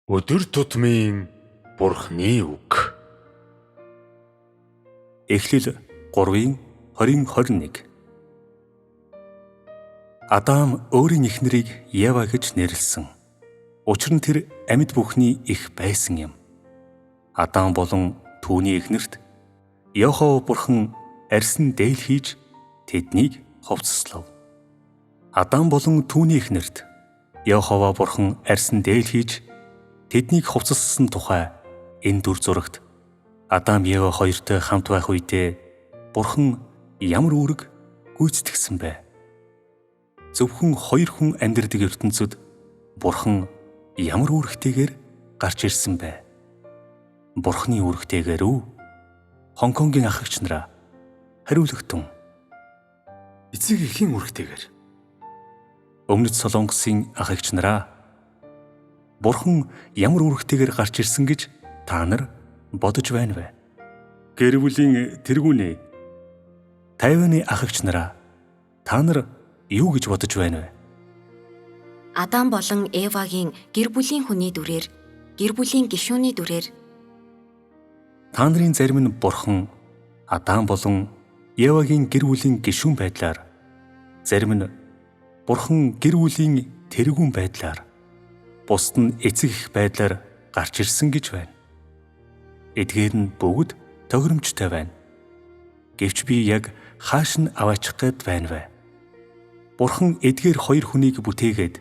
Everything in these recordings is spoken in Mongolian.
Өдөр тутмын Бурхны үг. Эхлэл 3:20-21. Адам өөрийн эхнэрийг Ева гэж нэрлсэн. Учир нь тэр амьд бүхний их байсан юм. Адам болон түүний эхнэрт Йохова бурхан арьсан дээл хийж тэднийг ховцслов. Адам болон түүний эхнэрт Йохова бурхан арьсан дээл хийж тэднийг хувцасласан тухай энэ дүр зурагт Адам Ева хоёртой хамт байх үедээ Бурхан ямар үүрэг гүйцэтгсэн бэ? Зөвхөн хоёр хүн амьдардаг ертөнцид Бурхан ямар үүрэгтэйгээр гарч ирсэн бэ? Бурханы үүрэгтэйгээр үү? Хонконгийн ах эгч нараа хариулагтун. Эцэг эхийн үүрэгтэйгээр. Өмнөд Солонгосын ах эгч нараа Бурхан ямар үүрэгтэйгээр гарч ирсэн гэж та нар бодож байна вэ? Гэр бүлийн тэргүүнээ. Тайваны ах эгч нараа та нар юу гэж бодож байна вэ? Адам болон Евагийн гэр бүлийн хүний дүрээр, гэр бүлийн гишүүний дүрээр. Та нарын зарим нь Бурхан Адам болон Евагийн гэр бүлийн гишүүн байдлаар, зарим нь Бурхан гэр бүлийн тэргүүн байдлаар, бусд нь эцэг эх байдлаар гарч ирсэн гэж байна. Эдгээр нь бүгд тохиромжтой байна. Гэвч би яг хааш нь аваачих гээд байна вэ? Бурхан эдгээр хоёр хүнийг бүтээгээд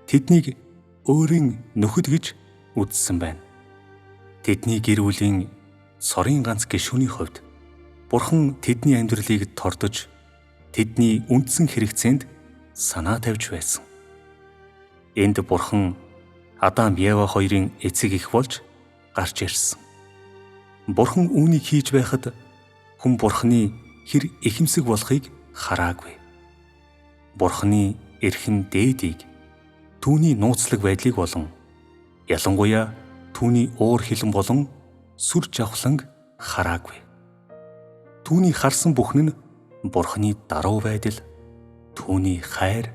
тэднийг өөрийн нөхөд гэж үзсэн байна. Тэдний гэр бүлийн сорын ганц гишүүний хувьд Бурхан тэдний амьдралыг тордож, тэдний үндсэн хэрэгцээнд санаа тавьж байсан. Энд Бурхан Адам Ева хоёрын эцэг эх болж гарч ирсэн. Бурхан үүнийг хийж байхад хүн Бурханы хэр ихэмсэг болохыг хараагүй. Бурханы эрхэм дээдийг, түүний нууцлаг байдлыг болон ялангуяа түүний уур хилэн болон сүр жавхланг хараагүй. Түүний харсан бүхэн нь Бурханы даруй байдал, түүний хайр,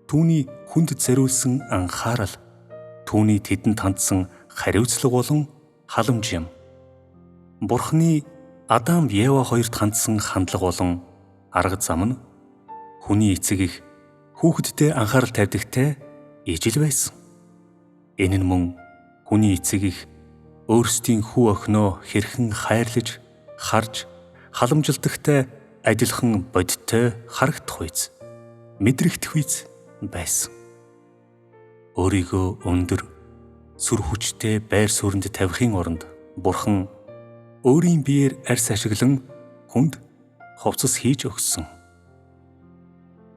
түүний хүнд зориулсан анхаарал, түүний тэдэнд хандсан хариуцлага болон халамж юм. Бурханы Адам Ева хоёрт хандсан хандлага болон арга зам нь хүний эцэг эх хүүхэдтэй анхаарал тавьдагтай ижил байсан. Энэ нь мөн хүний эцэг эх өөрсдийн хүү охиноо хэрхэн хайрлаж, харж, халамжилдагтай адилхан бодиттой харагдах үйс, мэдрэгдэх үйс байсан. Өөрийгөө өндөр, сүр хүчтэй байр сууринд тавихын оронд Бурхан өөрийн биеэр арьс ашиглан хүнд хувцас хийж өгсөн.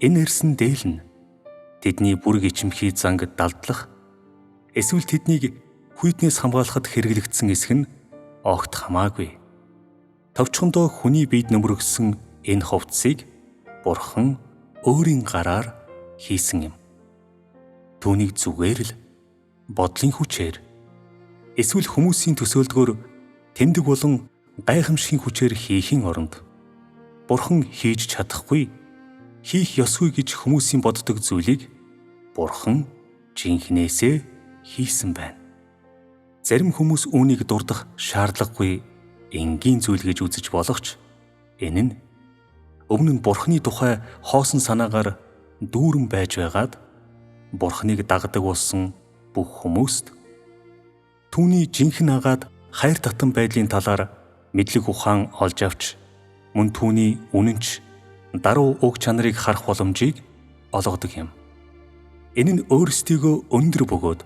Энэ арьсан дээл нь тэдний бүрэг ичимхий занг далдлах, эсвэл тэднийг хүйтнээс хамгаалахад хэрэглэгдсэн эсэх нь огт хамаагүй. Товчхондоо хүний биед нөмрөгсөн энэ хувцсыг Бурхан өөрийн гараар хийсэн юм. Түүнийг зүгээр л бодлын хүчээр, эсвэл хүмүүсийн төсөөлдгөөр тэмдэг болон гайхамшигын хүчээр хийхийн оронд Бурхан хийж чадахгүй, хийх ёсгүй гэж хүмүүсийн боддог зүйлийг Бурхан жинхнээсээ хийсэн байна. Зарим хүмүүс үүнийг дурдах шаардлагагүй энгийн зүйл гэж үзэж болох ч энэ нь өмнө нь Бурханы тухай хоосон санаагаар дүүрэн байж байгаад Бурханыг дагдаг болсон бүх хүмүүст түүний жинхэнэ агаад хайр татан байдлын талаар мэдлэг ухаан олж авч, мөн түүний үнэнч даруй уг чанарыг харах боломжийг олгодог юм. Энэ нь өөрсдийгөө өндөр бөгөөд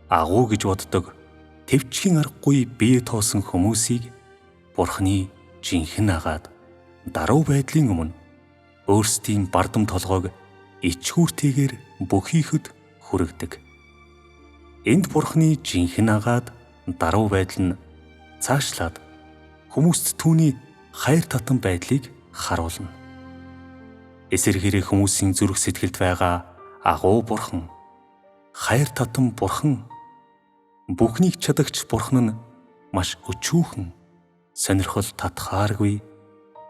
агуу гэж боддог тэвчхийн аргагүй бие тоосон хүмүүсийг Бурханы жинхэнэ агаад даруй байдлын өмнө өөрсдийн бардам толгойг ичгүүртэйгээр бүхийхэд хүргэдэг. Энд Бурханы жинхэнэ агаад даруй байдал нь цаашлаад хүмүүст түүний хайр татан байдлыг харуулна. Эсэргээрээ хүмүүсийн зүрх сэтгэлд байгаа агуу Бурхан, хайр татан Бурхан, бүхнийг чадагч Бурхан нь маш өчүүхэн, сонирхол татхааргүй,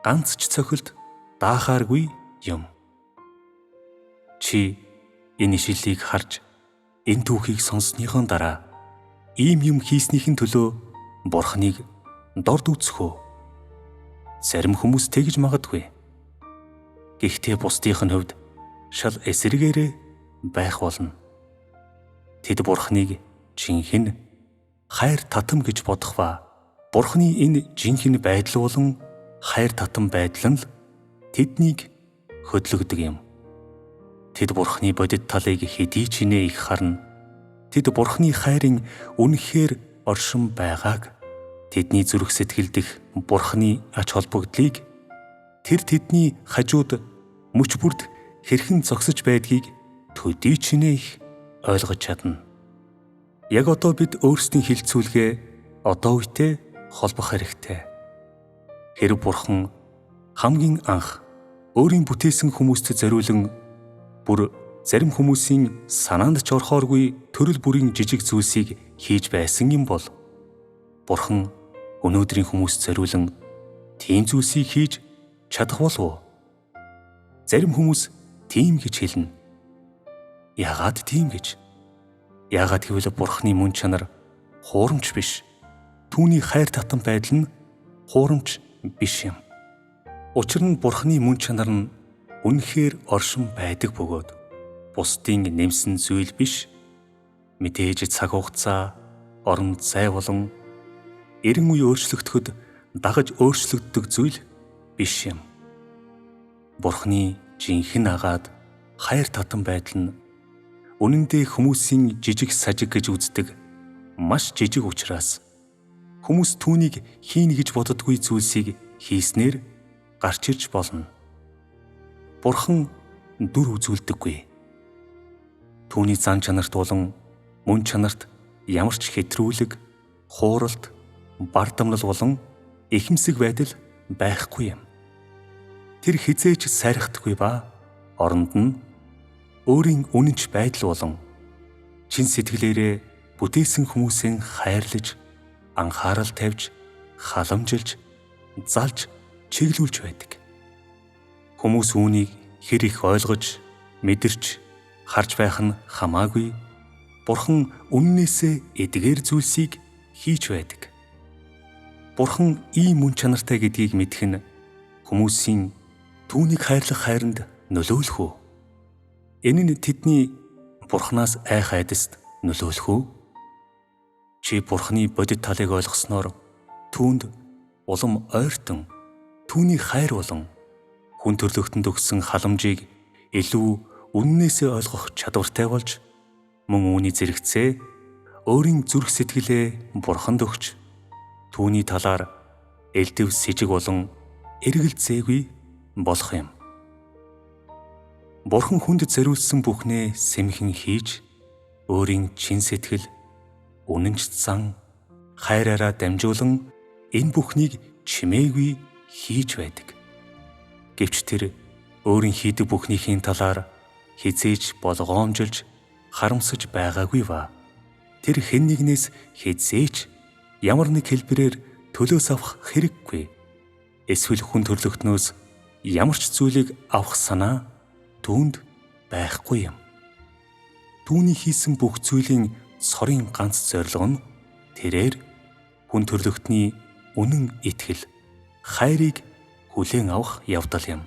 ганц ч цохилт даахааргүй юм. Чи энэ ишлэлийг харж энэ түүхийг сонссныхон дараа ийм юм хийснийхэн төлөө Бурханыг дорд үзэх үү? Зарим хүмүүс тэгж магадгүй. Гэхдээ бусдынх нь хувьд шал эсрэгээрээ байх болно. Тэд Бурханыг жинхэнэ хайр татам гэж бодох ба Бурханы энэ жинхэнэ байдал болон хайр татам байдал нь л тэднийг хөдлөгдөг юм. Тэд Бурханы бодит талыг хэдий ч инээ их харна. Тэд Бурханы хайрын үнэхээр оршин байгааг, тэдний зүрх сэтгэл дэх Бурханы ач холбогдлыг, тэр тэдний хажууд мөч бүрд хэрхэн зогсож байдгийг төдий ч инээ их ойлгож чадна. Яг одоо бид өөрсдийн хилцүүлгээ одоо үедээ холбох хэрэгтэй. Хэрв Бурхан хамгийн анх өөрийн бүтээсэн хүмүүст зориулан бүр зарим хүмүүсийн санаанд ч орохооргүй төрөл бүрийн жижиг зүйлсийг хийж байсан юм бол Бурхан өнөөдрийн хүмүүст зориулан тийм зүйлсийг хийж чадах болов уу? Зарим хүмүүс тийм гэж хэлнэ. Яагаад тийм гэж? Яагаад гэвэл Бурханы мөн чанар хуурамч биш. Түүний хайр татам байдал нь хуурамч биш юм. Учир нь Бурханы мөн чанар нь үнэхээр оршин байдаг бөгөөд бусдын нэмсэн зүйл биш. Мэдээж цаг хугацаа, орон зай болон эрен үе өөрчлөгдөхөд дагаж өөрчлөгддөг зүйл биш юм. Бурханы жинхэнэ агаад хайр татам байдал нь үнэн дээр хүмүүсийн жижиг сажиг гэж үздэг маш жижиг учраас хүмүүс түүнийг хийнэ гэж боддоггүй зүйлсийг хийснээр гарч ирж болно. Бурхан дүр үзүүлдэггүй. Түүний зан чанарт болон мөн чанарт ямар ч хэтрүүлэг, хууралт, бардамнал болон ихэмсэг байдал байхгүй юм. Тэр хизээж сайрхдаггүй ба оронд нь өөрийн үнэнч байдал болон чин сэтгэлээрээ бүтээсэн хүмүүсийн хайрлаж, анхаарал тавьж, халамжилж, залж, чиглүүлж байдаг. Хүмүүс үүнийг хэр их ойлгож, мэдэрч, харж байх нь хамаагүй. Бурхан үннээсээ эдгээр зүйлсийг хийж байдаг. Бурхан ийм мөн чанартай гэдгийг мэдэх нь хүмүүсийн түүнийг хайрлах хайранд нөлөөлөх үү? Энэ нь тэдний Бурханаас айх айдаст нөлөөлөх үү? Чи Бурханы бодит талыг ойлгосноор түүнд улам ойртон түүний хайр болон хүн төрлөختөнд өгсөн халамжийг илүү үннээсээ ойлгох чадвартай болж мөн үүний зэрэгцээ өөрийн зүрх сэтгэлээ Бурханд өгч түүний талаар элдэв сэжиг болон эргэлзээгүй болох юм. Бурхан хүнд зориулсан бүхнээ сэмхэн хийж өөрийн чин сэтгэл, үнэнч зан, хайраараа дамжуулан энэ бүхнийг чимээгүй хийж байдаг. Гэвч тэр өөрийн хийдэг бүхнийхээ талаар хизээж болгоомжилж харамсаж байгаагүй ба тэр хэн нэгнээс хизээж ямар нэг хэлбэрээр төлөөс авах хэрэггүй. Эсвэл хүн төрлөختнөөс ямар ч зүйлийг авах санаа түүнд байхгүй юм. Түүний хийсэн бүх зүйлийн сорын ганц зорилго нь тэрээр хүн төрлөختний үнэн итгэл, хайрыг хүлээн авах явдал юм.